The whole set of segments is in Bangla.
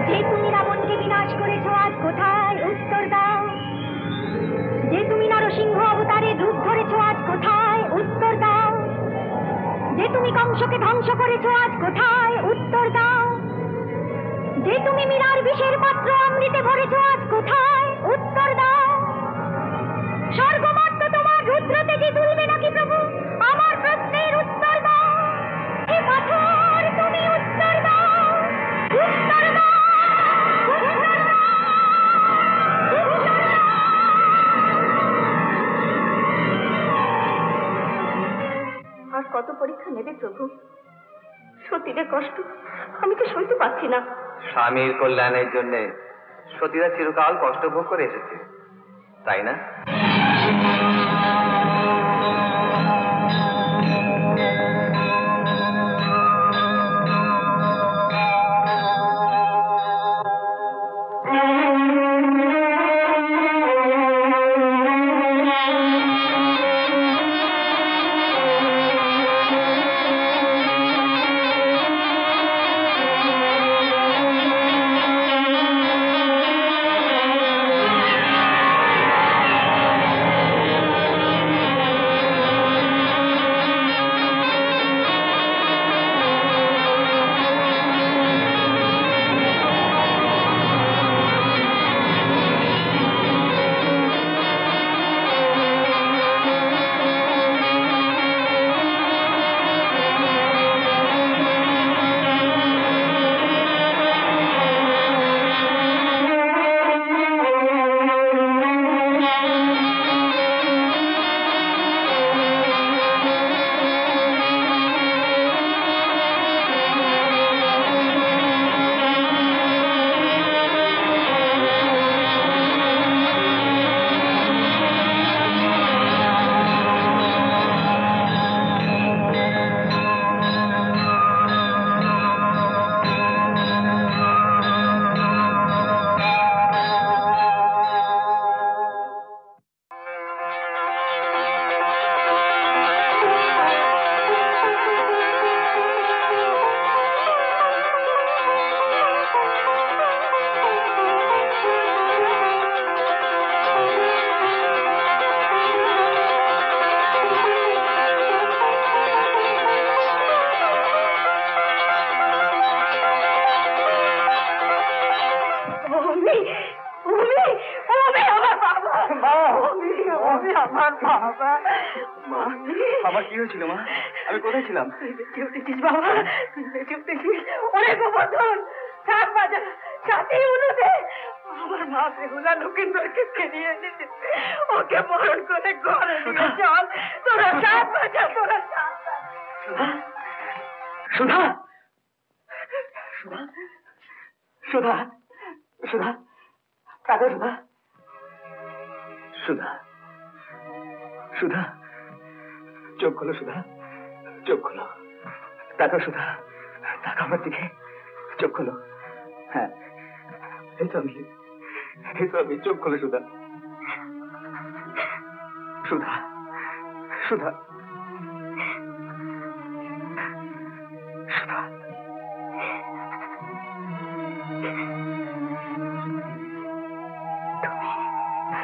যে তুমি রাবণকে বিনাশ করেছো আজ কোথায় উত্তর দাও। যে তুমি নরসিংহ অবতারের রূপ ধরেছো আজ কোথায় উত্তর দাও। যে তুমি কংসকে ধ্বংস করেছো আজ কোথায় উত্তর দাও। যে তুমি মীরার বিষের পাত্র অমৃতে ভরেছো আজ কোথায় উত্তর দাও। স্বর্গমর্ত তোমার রুদ্র তেজে দুলবে নাকি প্রভু, আমার প্রশ্নের উত্তর দাও। হে পাথর তুমি উত্তর দাও, উত্তর দাও। আর কত পরীক্ষা নেবে প্রভু? সতীদের কষ্ট আমি তো সইতে পারছি না। স্বামীর কল্যাণের জন্য সতীরা চিরকাল কষ্ট ভোগ করে এসেছে, তাই না? আমার কি হয়েছিল মা? আমি কোথায় ছিলাম? তুই বেঁচে উঠেছিস বাবা, তুই বেঁচে উঠেছিস। অনেক গোবর্ধন শাক বাজা সাথে উনুতে আমার মা বেহুলা লক্ষিন্দরকে ফিরিয়ে এনেছে। ওকে বরণ করে ঘরে নিয়ে চল। তোরা শাক বাজা, তোরা শাক বাজা। সুধা, সুধা, সুধা, সুধা, কাঁদো সুধা, সুধা, সুধা, চোখ খোলো সুধা, চোখ খোলো, তাকাও সুধা, তাকাও আমার দিকে, চোখ খোলো। হ্যাঁ, এই তো আমি, চোখ খোলো সুধা, সুধা, সুধা, সুধা।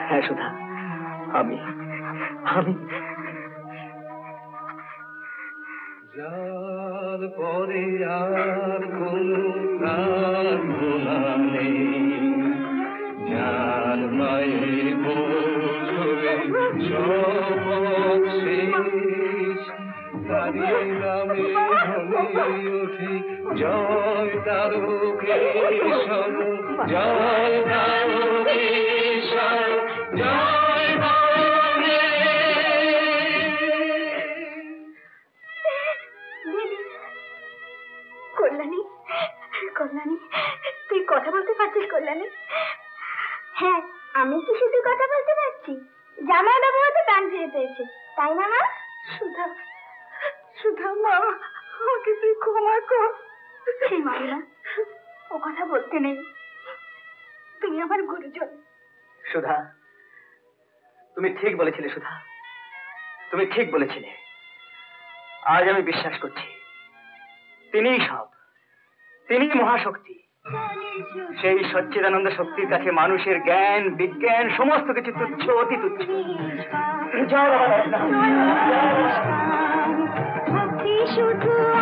হ্যাঁ সুধা, আমি যার পরে আর কোনো প্রার্থনা নেই, যার মায়ের বছরে সব শেষ, তারই নামে ধ্বনি ওঠে জয় তারকেশ্বর, জয় তারকেশ্বর, জয়। কল্যাণী, কল্যাণী, তুই কথা বলতে পারছিস কল্যাণী? হ্যাঁ, আমি কি শুধু কথা বলতে পারছি? জামাই বাবু হয়তো গান ছেড়ে পেয়েছে, তাই না মা? সুধা, সুধা মা, আমাকে তুই ক্ষমা কর। সেই মামলা ও কথা বলতে নেই, তুমি আমার গুরুজন। সুধা, তুমি ঠিক বলেছিলে সুধা, তুমি ঠিক বলেছিলে। আজ আমি বিশ্বাস করছি তিনিই সব, তিনিই মহাশক্তি। সেই সচ্চিদানন্দ শক্তির কাছে মানুষের জ্ঞান বিজ্ঞান সমস্ত কিছু তুচ্ছ অতি তুচ্ছ। জয় বাবা। ভক্তি শুধু